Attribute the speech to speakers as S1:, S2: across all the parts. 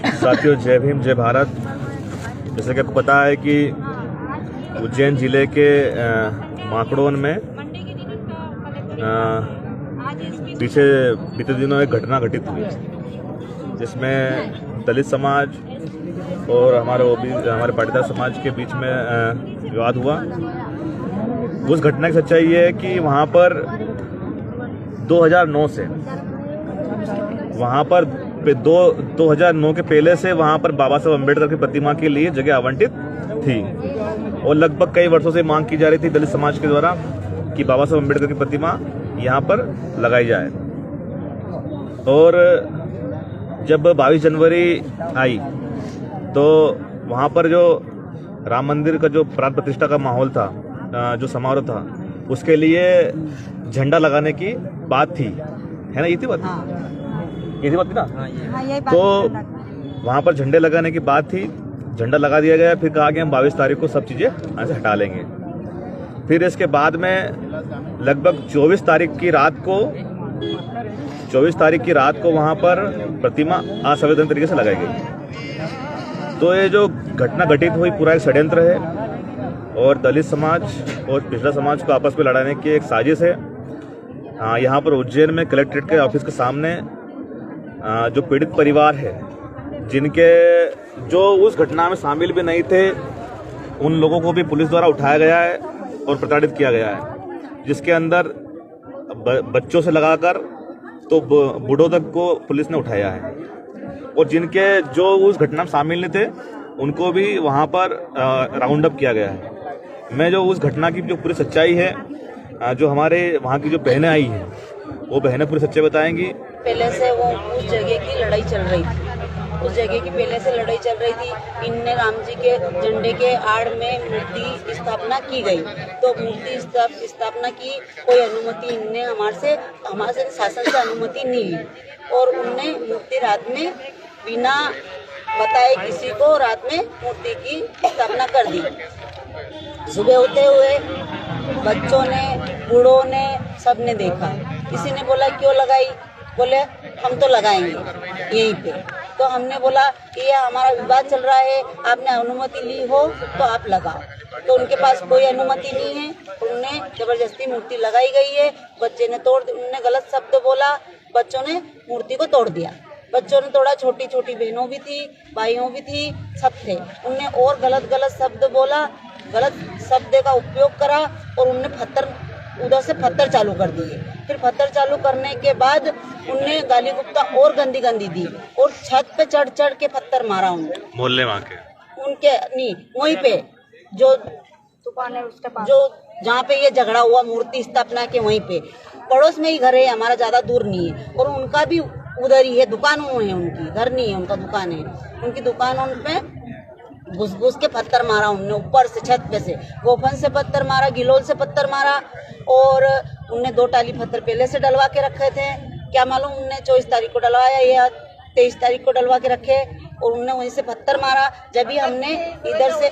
S1: साथियों, जय भीम, जय भारत। जैसे कि आपको पता है कि उज्जैन जिले के माकड़ोन में बीते दिनों एक घटना घटित हुई जिसमें दलित समाज और हमारे पाटीदार समाज के बीच में विवाद हुआ। उस घटना की सच्चाई ये है कि वहाँ पर 2009 से वहाँ पर 2009 के पहले से वहाँ पर बाबा साहब अम्बेडकर की प्रतिमा के लिए जगह आवंटित थी और लगभग कई वर्षों से मांग की जा रही थी दलित समाज के द्वारा कि बाबा साहब अम्बेडकर की प्रतिमा यहाँ पर लगाई जाए। और जब 22 जनवरी आई तो वहाँ पर जो राम मंदिर का जो प्राण प्रतिष्ठा का माहौल था, जो समारोह था, उसके लिए झंडा लगाने की बात थी, है ना? ये थी बात, ये थी बात थी ना? तो वहाँ पर झंडे लगाने की बात थी, झंडा लगा दिया गया। फिर कहा कि हम 22 तारीख को सब चीज़ें यहाँ से हटा लेंगे। फिर इसके बाद में लगभग 24 तारीख की रात को वहाँ पर प्रतिमा असंवैधानिक तरीके से लगाई गई। तो ये जो घटना घटित हुई पूरा एक षड्यंत्र है और दलित समाज और पिछड़ा समाज को आपस में लड़ाने की एक साजिश है। यहाँ पर उज्जैन में कलेक्ट्रेट के ऑफिस के सामने जो पीड़ित परिवार है, जो उस घटना में शामिल भी नहीं थे, उन लोगों को भी पुलिस द्वारा उठाया गया है और प्रताड़ित किया गया है, जिसके अंदर बच्चों से लगाकर तो बूढ़ों तक को पुलिस ने उठाया है। और जो उस घटना में शामिल नहीं थे उनको भी वहाँ पर राउंड अप किया गया है। मैं जो उस घटना की जो पूरी सच्चाई है, जो हमारे वहाँ की जो बहनें आई हैं, वो बहनें पूरी सच्चाई बताएंगी।
S2: पहले से वो उस जगह की लड़ाई चल रही थी, उस जगह की पहले से लड़ाई चल रही थी। इनने राम जी के झंडे के आड़ में मूर्ति स्थापना की गई, तो मूर्ति स्थापना की कोई अनुमति इनने हमारे शासन से अनुमति नहीं ली और उनने मूर्ति रात में बिना बताए किसी को रात में मूर्ति की स्थापना कर दी। सुबह होते हुए बच्चों ने, बूढ़ों ने, सबने देखा। किसी ने बोला क्यों लगाई, बोले हम तो लगाएंगे यहीं पे। तो हमने बोला ये हमारा विवाद चल रहा है, आपने अनुमति ली हो तो आप लगाओ। तो उनके पास कोई अनुमति नहीं है, उन्होंने जबरदस्ती मूर्ति लगाई गई है। बच्चे ने उन्होंने गलत शब्द बोला, बच्चों ने मूर्ति को तोड़ दिया। बच्चों ने तोड़ा, छोटी छोटी बहनों भी थी, भाइयों भी थी, सब थे। उनने और गलत शब्द बोला, गलत शब्द का उपयोग करा और उनने उधर से पत्थर चालू कर दिए। फिर पत्थर चालू करने के बाद उनने गाली गुप्ता और गंदी दी और छत पे चढ़ के पत्थर मारा उन्होंने।
S1: मोहल्ले वहाँ के
S2: उनके नहीं, वहीं पे जो दुकान है उसके पास, जो जहाँ पे ये झगड़ा हुआ मूर्ति स्थापना के वहीं पे पड़ोस में ही घर है हमारा, ज्यादा दूर नहीं है। और उनका भी उधर ही है, दुकान है उनकी, घर नहीं है उनका, दुकान है उनकी। दुकान उन पे घुस के पत्थर मारा उनने, ऊपर से छत पे से गोफन से पत्थर मारा, गिलोल से पत्थर मारा। और उनने 2 टाली पत्थर पहले से डलवा के रखे थे, क्या मालूम उनने 24 तारीख को डलवाया या 23 तारीख को डलवा के रखे। और उनने वहीं से पत्थर मारा। जब भी हमने इधर से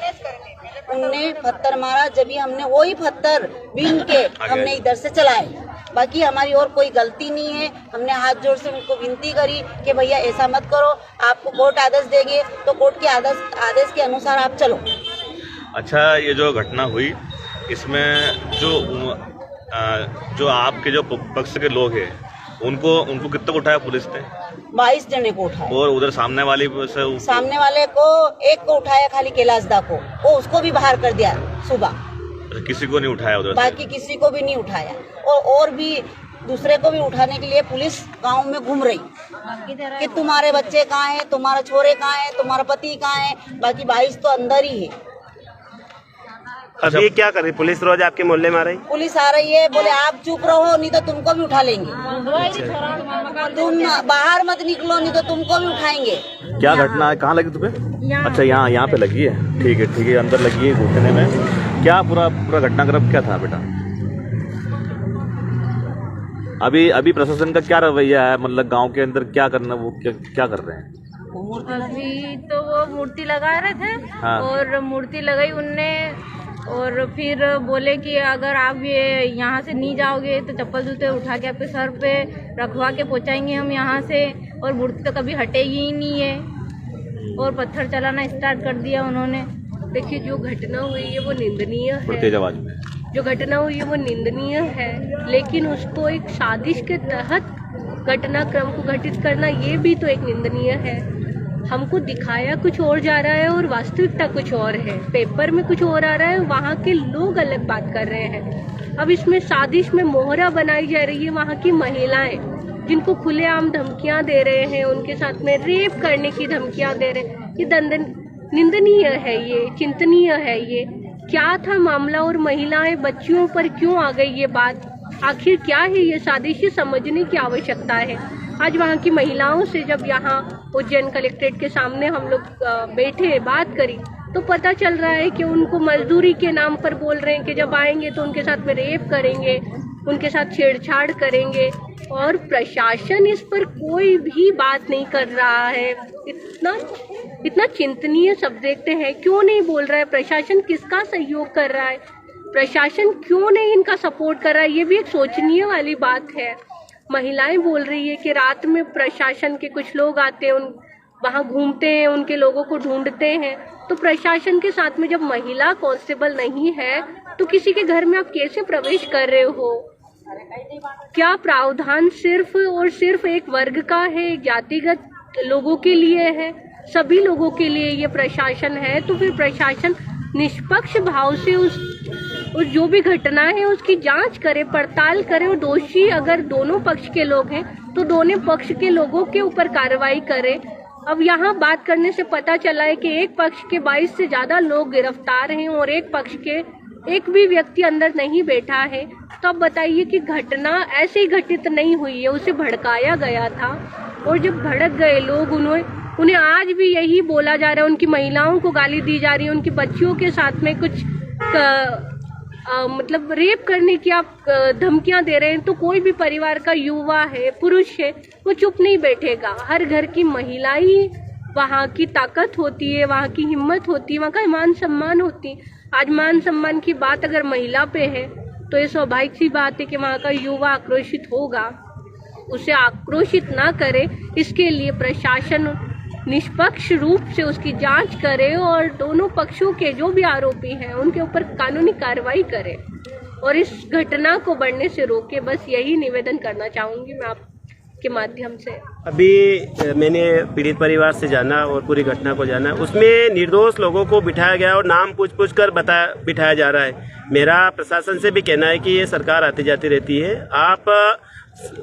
S2: उनने पत्थर मारा, जब भी हमने वही पत्थर बीन के हमने इधर से चलाए। बाकी हमारी और कोई गलती नहीं है। हमने हाथ जोड़ से उनको विनती करी कि भैया ऐसा मत करो, आपको कोर्ट आदेश देंगे तो कोर्ट के आदेश के अनुसार आप चलो।
S1: अच्छा, ये जो घटना हुई इसमें जो आपके जो पक्ष के लोग हैं उनको कितना को उठाया पुलिस ने?
S2: 22 जने को उठाया। और
S1: उधर सामने वाले को
S2: एक को उठाया, खाली कैलाशदा को, वो उसको भी बाहर कर दिया सुबह।
S1: किसी को नहीं उठाया उधर?
S2: बाकी किसी को भी नहीं उठाया। और भी दूसरे को भी उठाने के लिए पुलिस गांव में घूम रही कि तुम्हारे बच्चे कहाँ हैं, तुम्हारे छोरे कहाँ हैं, तुम्हारा पति कहाँ है। बाकी 22 तो अंदर ही है।
S3: अभी क्या कर रही पुलिस? रोज आपके मोहल्ले में आ रही
S2: पुलिस आ रही है, बोले आप चुप रहो नहीं तो तुमको भी उठा लेंगे। तुम बाहर मत निकलो नहीं तो तुमको भी उठाएंगे।
S1: क्या घटना है, कहाँ लगी तुम्हें? अच्छा, यहाँ पे लगी है। ठीक है, अंदर लगी है घुटने में। क्या पूरा घटनाक्रम क्या था बेटा? अभी प्रशासन का क्या रवैया है, मतलब गांव के अंदर क्या करना, वो क्या कर रहे हैं?
S4: अभी तो वो मूर्ति लगा रहे थे। हाँ। और मूर्ति लगाई उनने और फिर बोले कि अगर आप ये यहाँ से नहीं जाओगे तो चप्पल जूते उठा के आपके सर पे रखवा के पहुँचाएंगे हम यहाँ से, और मूर्ति तो कभी हटेगी ही नहीं है। और पत्थर चलाना स्टार्ट कर दिया उन्होंने। देखिए जो घटना हुई है वो निंदनीय है,
S1: तेज आवाज में
S4: जो घटना हुई है वो निंदनीय है, लेकिन उसको एक साजिश के तहत घटनाक्रम को घटित करना ये भी तो एक निंदनीय है। हमको दिखाया कुछ और जा रहा है और वास्तविकता कुछ और है, पेपर में कुछ और आ रहा है, वहाँ के लोग अलग बात कर रहे हैं। अब इसमें साजिश में मोहरा बनाई जा रही है वहाँ की महिलाएं जिनको खुलेआम धमकियां दे रहे हैं, उनके साथ में रेप करने की धमकियां दे रहे हैं। ये निंदनीय है, ये चिंतनीय है। ये क्या था मामला और महिलाएं बच्चियों पर क्यों आ गई ये बात, आखिर क्या है ये साजिश, समझने की आवश्यकता है। आज वहाँ की महिलाओं से जब यहाँ उज्जैन कलेक्ट्रेट के सामने हम लोग बैठे बात करी तो पता चल रहा है कि उनको मजदूरी के नाम पर बोल रहे हैं कि जब आएंगे तो उनके साथ में रेप करेंगे, उनके साथ छेड़छाड़ करेंगे, और प्रशासन इस पर कोई भी बात नहीं कर रहा है। इतना चिंतनीय सब्जेक्ट है, क्यों नहीं बोल रहा है प्रशासन, किसका सहयोग कर रहा है प्रशासन, क्यों नहीं इनका सपोर्ट कर रहा है, ये भी एक सोचनीय वाली बात है। महिलाएं बोल रही है कि रात में प्रशासन के कुछ लोग आते हैं, वहाँ घूमते हैं, उनके लोगों को ढूंढते हैं। तो प्रशासन के साथ में जब महिला कांस्टेबल नहीं है तो किसी के घर में आप कैसे प्रवेश कर रहे हो? क्या प्रावधान सिर्फ और सिर्फ एक वर्ग का है, एक जातिगत लोगों के लिए है? सभी लोगों के लिए ये प्रशासन है। तो फिर प्रशासन निष्पक्ष भाव से उस जो भी घटना है उसकी जांच करे, पड़ताल करे, और दोषी अगर दोनों पक्ष के लोग हैं तो दोनों पक्ष के लोगों के ऊपर कार्रवाई करे। अब यहाँ बात करने से पता चला है कि एक पक्ष के 22 से ज्यादा लोग गिरफ्तार हैं और एक पक्ष के एक भी व्यक्ति अंदर नहीं बैठा है। तो अब बताइए कि घटना ऐसे ही घटित नहीं हुई है, उसे भड़काया गया था, और जब भड़क गए लोग उन्हें आज भी यही बोला जा रहा है, उनकी महिलाओं को गाली दी जा रही है, उनकी बच्चियों के साथ में कुछ मतलब रेप करने की आप धमकियां दे रहे हैं। तो कोई भी परिवार का युवा है, पुरुष है, वो चुप नहीं बैठेगा। हर घर की महिला ही वहाँ की ताकत होती है, वहाँ की हिम्मत होती है, वहाँ का मान सम्मान होती है। आज मान सम्मान की बात अगर महिला पे है तो ये स्वाभाविक सी बात है कि वहाँ का युवा आक्रोशित होगा। उसे आक्रोशित ना करे, इसके लिए प्रशासन निष्पक्ष रूप से उसकी जांच करे और दोनों पक्षों के जो भी आरोपी हैं उनके ऊपर कानूनी कार्रवाई करे और इस घटना को बढ़ने से रोके। बस यही निवेदन करना चाहूंगी मैं आपके माध्यम से।
S3: अभी मैंने पीड़ित परिवार से जाना और पूरी घटना को जाना, उसमें निर्दोष लोगों को बिठाया गया और नाम पूछ कर बिठाया जा रहा है। मेरा प्रशासन से भी कहना है कि ये सरकार आती जाती रहती है,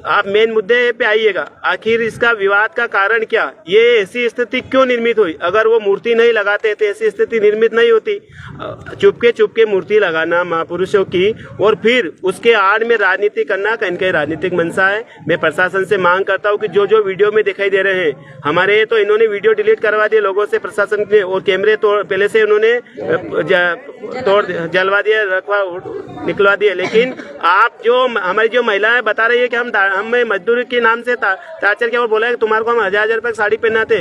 S3: आप मेन मुद्दे पे आइएगा। आखिर इसका विवाद का कारण क्या, ये ऐसी स्थिति क्यों निर्मित हुई? अगर वो मूर्ति नहीं लगाते तो ऐसी स्थिति निर्मित नहीं होती। चुपके मूर्ति लगाना महापुरुषों की और फिर उसके आड़ में राजनीति करना कहीं कहीं राजनीतिक मंशा है। मैं प्रशासन से मांग करता हूँ कि जो वीडियो में दिखाई दे रहे हैं, हमारे तो इन्होंने वीडियो डिलीट करवा दिए लोगों से, प्रशासन ने, और कैमरे तो पहले से उन्होंने जलवा दिया, निकलवा दिए। लेकिन आप जो हमारी जो महिलाएं बता रही है कि हमें मजदूरी के नाम से टार्चर किया और बोला है कि तुम्हारे को हम 1000 रुपए साड़ी पहनाते।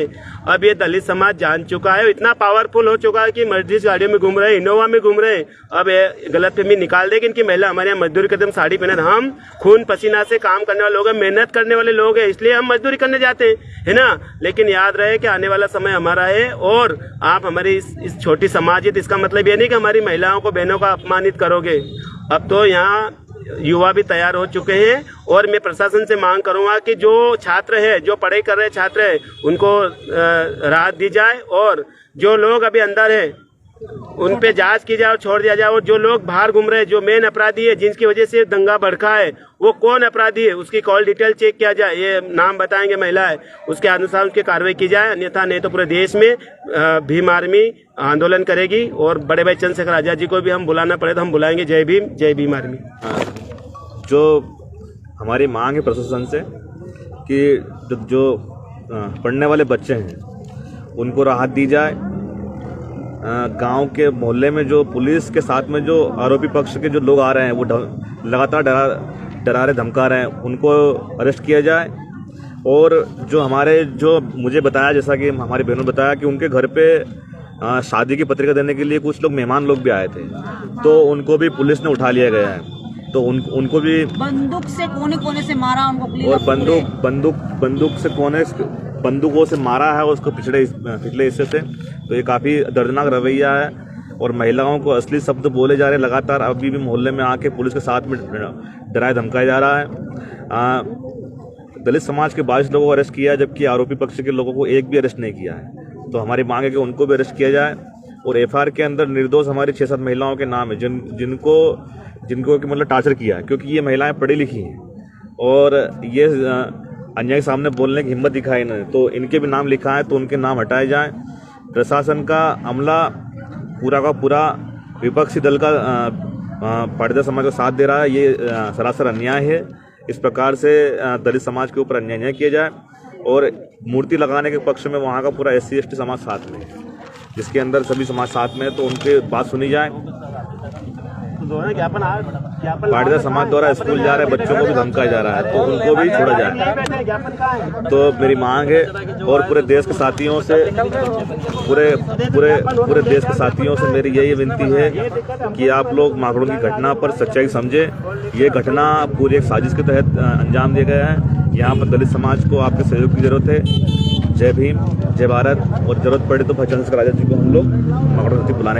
S3: अब ये दलित समाज जान चुका है, इतना पावरफुल हो चुका है कि मर्सिडीज गाड़ियों में घूम रहे हैं, इनोवा में घूम रहे हैं। अब गलतफहमी निकाल दे कि इनकी महिला हमारे यहाँ मजदूरी करते, हम साड़ी पहने। हम खून पसीना से काम करने वाले लोग हैं, मेहनत करने वाले लोग हैं, इसलिए हम मजदूरी करने जाते हैं, है ना। लेकिन याद रहे कि आने वाला समय हमारा है और आप हमारी इस छोटी समाज है, इसका मतलब ये नहीं कि हमारी महिलाओं को, बहनों को अपमानित करोगे। अब तो यहाँ युवा भी तैयार हो चुके हैं और मैं प्रशासन से मांग करूंगा कि जो छात्र है, जो पढ़ाई कर रहे छात्र है, उनको राहत दी जाए और जो लोग अभी अंदर है उन पे जांच की जाए और छोड़ दिया जाए। और जो लोग बाहर घूम रहे हैं, जो मेन अपराधी है, जिनकी वजह से दंगा भड़का है, वो कौन अपराधी है, उसकी कॉल डिटेल चेक किया जाए। ये नाम बताएंगे महिला है, उसके अनुसार उसकी कार्रवाई की जाए। अन्यथा नहीं तो पूरे देश में भीम आर्मी आंदोलन करेगी और बड़े भाई चंद्रशेखर आजाद जी को भी हम बुलाना पड़े तो हम बुलाएंगे। जय भीम, जय भीम आर्मी।
S1: जो हमारी मांग है प्रशासन से कि जो पढ़ने वाले बच्चे हैं उनको राहत दी जाए। गांव के मोहल्ले में जो पुलिस के साथ में जो आरोपी पक्ष के जो लोग आ रहे हैं, वो लगातार डरा रहे, धमका रहे हैं, उनको अरेस्ट किया जाए। और जो मुझे बताया, जैसा कि हमारी बहनों ने बताया कि उनके घर पे शादी की पत्रिका देने के लिए कुछ लोग मेहमान लोग भी आए थे, तो उनको भी पुलिस ने उठा लिया गया है। तो उनको भी
S2: बंदूक से कोने कोने से मारा उनको,
S1: और बंदूक से कोने बंदूकों से मारा है उसको पिछले हिस्से से। तो ये काफ़ी दर्दनाक रवैया है और महिलाओं को असली शब्द बोले जा रहे हैं लगातार। अभी भी मोहल्ले में आके पुलिस के साथ में डराया धमकाया जा रहा है। दलित समाज के 22 लोगों को अरेस्ट किया है, जबकि आरोपी पक्ष के लोगों को एक भी अरेस्ट नहीं किया है। तो हमारी मांग है कि उनको भी अरेस्ट किया जाए और एफआईआर के अंदर निर्दोष हमारी 6-7 महिलाओं के नाम है जिनको कि मतलब टार्चर किया है, क्योंकि ये महिलाएं पढ़ी लिखी हैं और ये अन्याय के सामने बोलने की हिम्मत दिखाई इन्होंने, तो इनके भी नाम लिखा है तो उनके नाम हटाए जाएं। प्रशासन का अमला पूरा का पूरा विपक्षी दल का पाटीदार समाज का साथ दे रहा है। ये सरासर अन्याय है। इस प्रकार से दलित समाज के ऊपर अन्याय न किया जाए और मूर्ति लगाने के पक्ष में वहाँ का पूरा SC/ST समाज साथ में, जिसके अंदर सभी समाज साथ में, तो उनके बात सुनी जाए। पाटीदार समाज द्वारा स्कूल जा रहे बच्चों को भी धमकाया जा रहा है, तो उनको भी छोड़ा जाए। तो मेरी मांग है और पूरे देश के साथियों से पूरे देश के साथियों से मेरी यही विनती है कि आप लोग माकड़ों की घटना पर सच्चाई समझें। ये घटना पूरी एक साजिश के तहत अंजाम दिया गया है। यहाँ पर दलित समाज को आपके सहयोग की जरूरत है। जय भीम, जय भारत, और जरूरत पड़े तो 55 राजा जी को हम लोग माकड़ों बुलाने